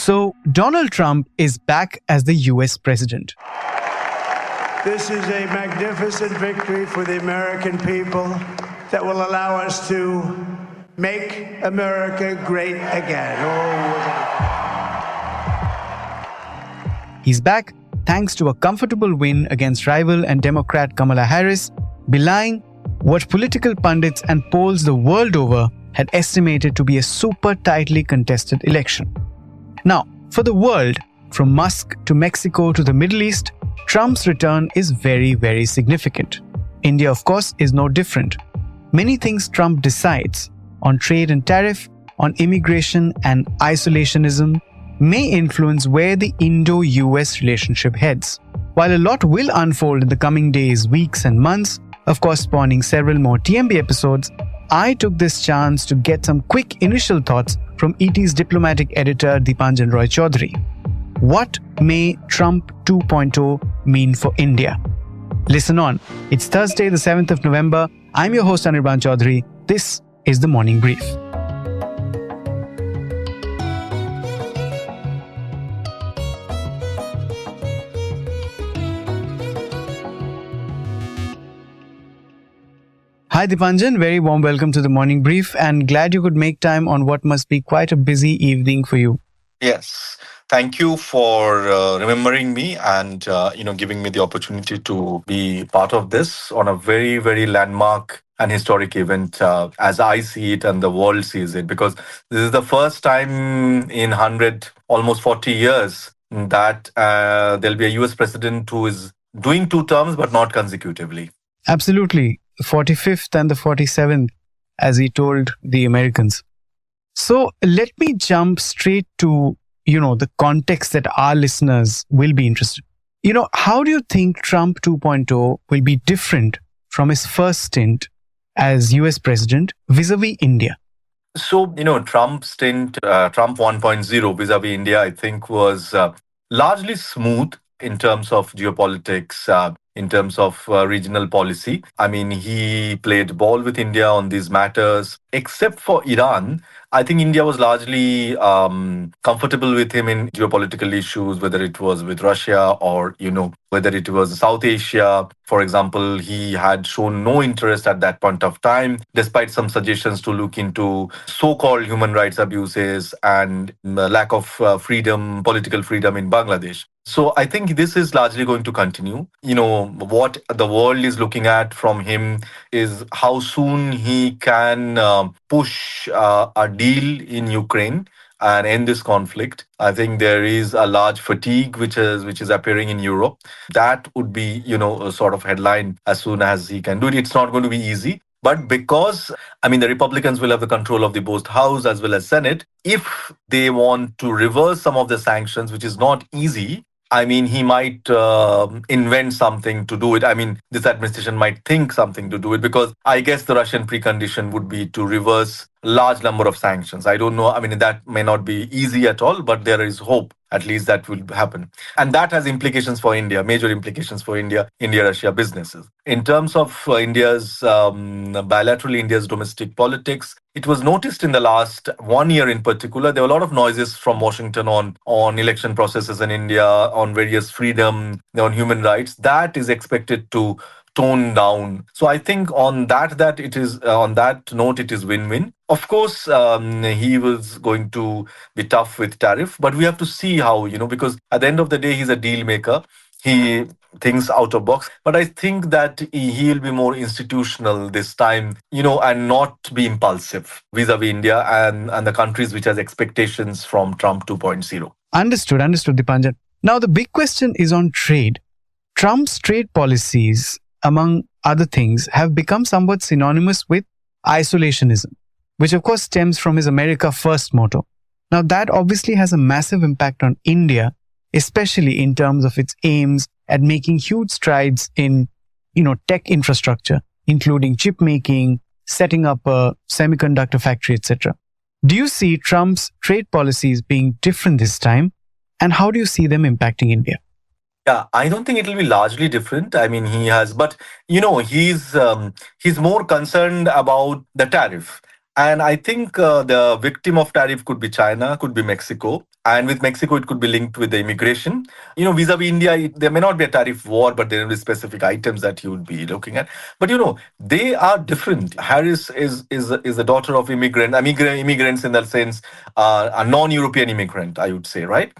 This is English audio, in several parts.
So, Donald Trump is back as the US president. This is a magnificent victory for the American people that will allow us to make America great again. He's back thanks to a comfortable win against rival and Democrat Kamala Harris, belying what political pundits and polls the world over had estimated to be a super tightly contested election. Now, for the world, from Musk to Mexico to the Middle East, Trump's return is very, very significant. India, of course, is no different. Many things Trump decides on trade and tariff, on immigration and isolationism may influence where the Indo-US relationship heads. While a lot will unfold in the coming days, weeks and months, of course spawning several more TMB episodes, I took this chance to get some quick initial thoughts from ET's diplomatic editor Dipanjan Roy Chaudhury. What may Trump 2.0 mean for India? Listen on. It's Thursday, the 7th of November. I'm your host Anirban Chowdhury. This is the Morning Brief. Hi Dipanjan, very warm welcome to the Morning Brief and glad you could make time on what must be quite a busy evening for you. Yes. Thank you for remembering me and giving me the opportunity to be part of this on a very, very landmark and historic event as I see it and the world sees it, because this is the first time in 100, almost 40 years that there'll be a US president who is doing two terms but not consecutively. Absolutely. The 45th and the 47th, as he told the Americans. So let me jump straight to, the context that our listeners will be interested. How do you think Trump 2.0 will be different from his first stint as US president vis-a-vis India? So, Trump's stint, Trump 1.0 vis-a-vis India, I think was largely smooth in terms of geopolitics, in terms of regional policy. I mean, he played ball with India on these matters. Except for Iran, I think India was largely comfortable with him in geopolitical issues, whether it was with Russia or, whether it was South Asia. For example, he had shown no interest at that point of time, despite some suggestions to look into so-called human rights abuses and lack of political freedom in Bangladesh. So I think this is largely going to continue. What the world is looking at from him is how soon he can push a deal in Ukraine and end this conflict. I think there is a large fatigue which is appearing in Europe. That would be, a sort of headline as soon as he can do it. It's not going to be easy. But because, the Republicans will have the control of the both House as well as Senate, if they want to reverse some of the sanctions, which is not easy, he might invent something to do it. This administration might think something to do it, because I guess the Russian precondition would be to reverse large number of sanctions. I don't know. That may not be easy at all, but there is hope. At least that will happen. And that has implications for India, major implications for India-Russia businesses. In terms of India's domestic politics, it was noticed in the last 1 year in particular, there were a lot of noises from Washington on election processes in India, on various freedom, on human rights. That is expected to tone down. So I think on that note, it is win-win. Of course, he was going to be tough with tariff, but we have to see how, because at the end of the day, he's a deal maker. He thinks out of box. But I think that he'll be more institutional this time, and not be impulsive vis-a-vis India and the countries which has expectations from Trump 2.0. Understood, Dipanjan. Now, the big question is on trade. Trump's trade policies, among other things, have become somewhat synonymous with isolationism, which of course stems from his America First motto. Now that obviously has a massive impact on India, especially in terms of its aims at making huge strides in, tech infrastructure, including chip making, setting up a semiconductor factory, etc. Do you see Trump's trade policies being different this time? And how do you see them impacting India? Yeah, I don't think it will be largely different. He has, but he's more concerned about the tariff. And I think the victim of tariff could be China, could be Mexico. And with Mexico, it could be linked with the immigration. Vis-a-vis India, there may not be a tariff war, but there will be specific items that you would be looking at. But they are different. Harris is the daughter of immigrants in that sense, a non-European immigrant, I would say, right?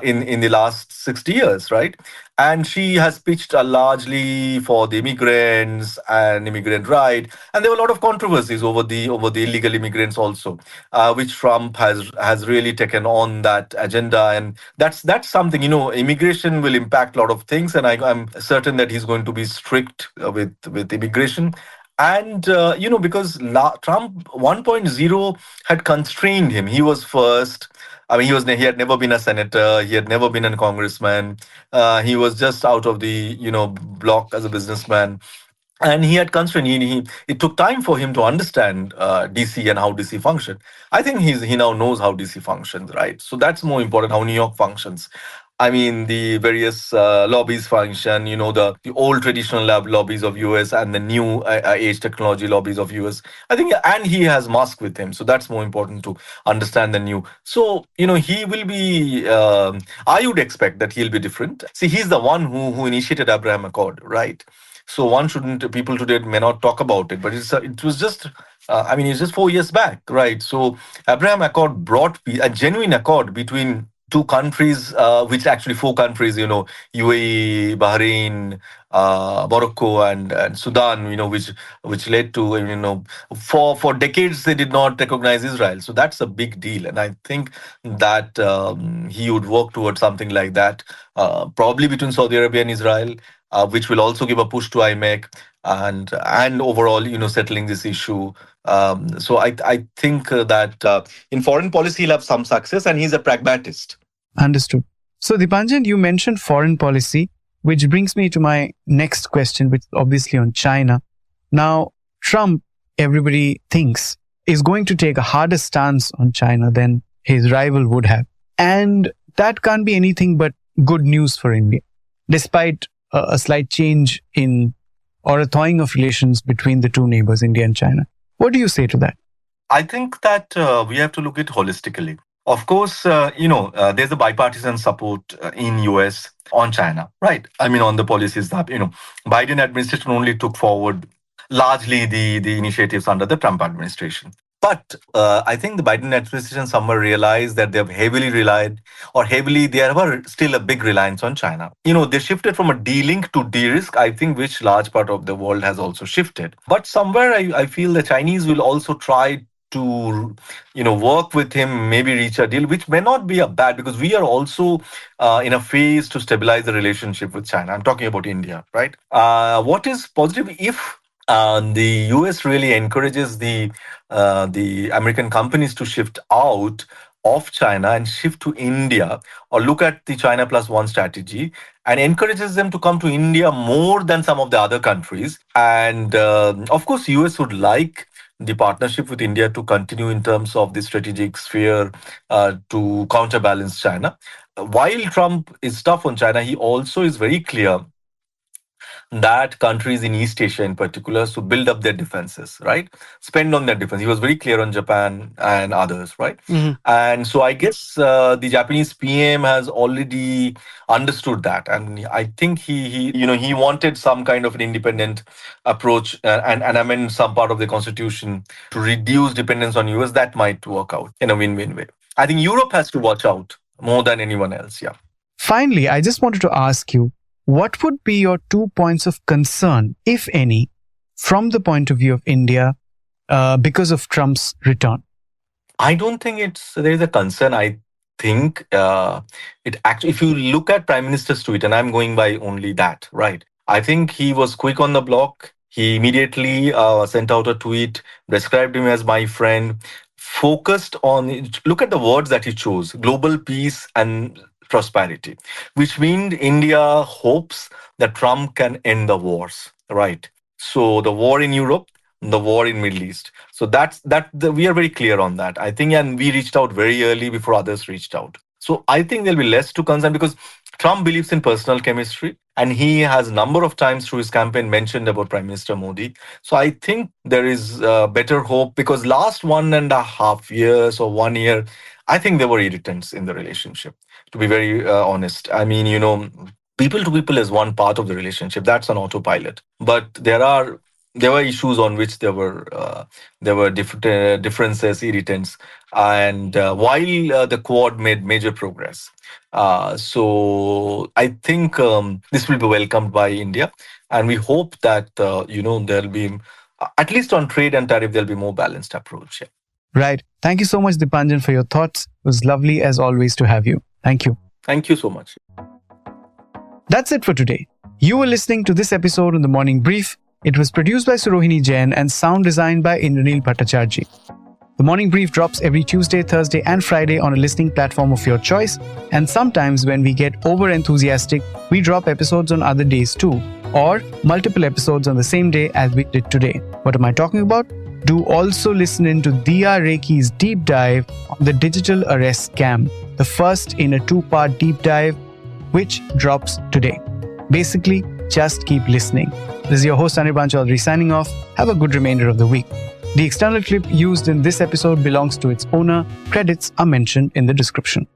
In the last 60 years, right? And she has pitched largely for the immigrants and immigrant right, and there were a lot of controversies over the illegal immigrants also, which Trump has really taken on that agenda, and that's something. Immigration will impact a lot of things, and I'm certain that he's going to be strict with immigration. And because Trump 1.0 had constrained him. He was first. I mean, he had never been a senator. He had never been a congressman. He was just out of the block as a businessman, and he had constrained. It took time for him to understand DC and how DC functioned. I think he now knows how DC functions, right? So that's more important. How New York functions. I mean, the various lobbies function. The old traditional lobbies of US and the new age technology lobbies of US. I think, and he has Musk with him, so that's more important to understand the new. So he will be. I would expect that he'll be different. See, he's the one who initiated Abraham Accord, right? So one shouldn't. People today may not talk about it, but it was just. It's just 4 years back, right? So Abraham Accord brought a genuine accord between two countries, which actually four countries, UAE, Bahrain, Morocco, and Sudan, which led to, for decades they did not recognize Israel. So that's a big deal, and I think that he would work towards something like that, probably between Saudi Arabia and Israel, which will also give a push to IMEC and overall, settling this issue. So I think that in foreign policy he'll have some success, and he's a pragmatist. Understood. So, Dipanjan, you mentioned foreign policy, which brings me to my next question, which is obviously on China. Now, Trump, everybody thinks, is going to take a harder stance on China than his rival would have. And that can't be anything but good news for India, despite a slight change in or a thawing of relations between the two neighbors, India and China. What do you say to that? I think that we have to look at it holistically. Of course, there's a bipartisan support in US on China, right? I mean, on the policies that, Biden administration only took forward largely the initiatives under the Trump administration. But I think the Biden administration somewhere realized that they've they have still a big reliance on China. They shifted from a de-link to de-risk, I think, which large part of the world has also shifted. But somewhere I feel the Chinese will also try to work with him, maybe reach a deal, which may not be a bad, because we are also in a phase to stabilize the relationship with China. I'm talking about India, right? What is positive if the US really encourages the American companies to shift out of China and shift to India, or look at the China plus one strategy, and encourages them to come to India more than some of the other countries. And of course, US would like the partnership with India to continue in terms of the strategic sphere to counterbalance China. While Trump is tough on China, he also is very clear that countries in East Asia in particular to build up their defenses, right? Spend on their defense. He was very clear on Japan and others, right? Mm-hmm. And so I guess the Japanese PM has already understood that. And I think he wanted some kind of an independent approach and amend some part of the constitution to reduce dependence on US. That might work out in a win-win way. I think Europe has to watch out more than anyone else, yeah. Finally, I just wanted to ask you, what would be your 2 points of concern, if any, from the point of view of India because of Trump's return? I don't think there is a concern. I think it actually, if you look at Prime Minister's tweet, and I'm going by only that, right? I think he was quick on the block. He immediately sent out a tweet, described him as my friend, focused on, look at the words that he chose, global peace and prosperity, which means India hopes that Trump can end the wars, right? So the war in Europe, the war in Middle East. So we are very clear on that, I think, and we reached out very early before others reached out. So I think there'll be less to concern, because Trump believes in personal chemistry, and he has a number of times through his campaign mentioned about Prime Minister Modi. So I think there is better hope, because last 1.5 years or 1 year, I think there were irritants in the relationship, to be very honest. I mean, people to people is one part of the relationship. That's on autopilot. But there were issues on which there were differences, irritants, and while the Quad made major progress, so I think this will be welcomed by India, and we hope that there'll be at least on trade and tariff there'll be more balanced approach. Yeah. Right. Thank you so much, Dipanjan, for your thoughts. It was lovely as always to have you. Thank you. Thank you so much. That's it for today. You were listening to this episode on The Morning Brief. It was produced by Surohini Jain and sound designed by Indranil Bhattacharjee. The Morning Brief drops every Tuesday, Thursday and Friday on a listening platform of your choice. And sometimes when we get over-enthusiastic, we drop episodes on other days too. Or multiple episodes on the same day as we did today. What am I talking about? Do also listen in to Diya Reki's deep dive on the digital arrest scam, the first in a 2-part deep dive, which drops today. Basically, just keep listening. This is your host Anirban Chowdhury signing off. Have a good remainder of the week. The external clip used in this episode belongs to its owner. Credits are mentioned in the description.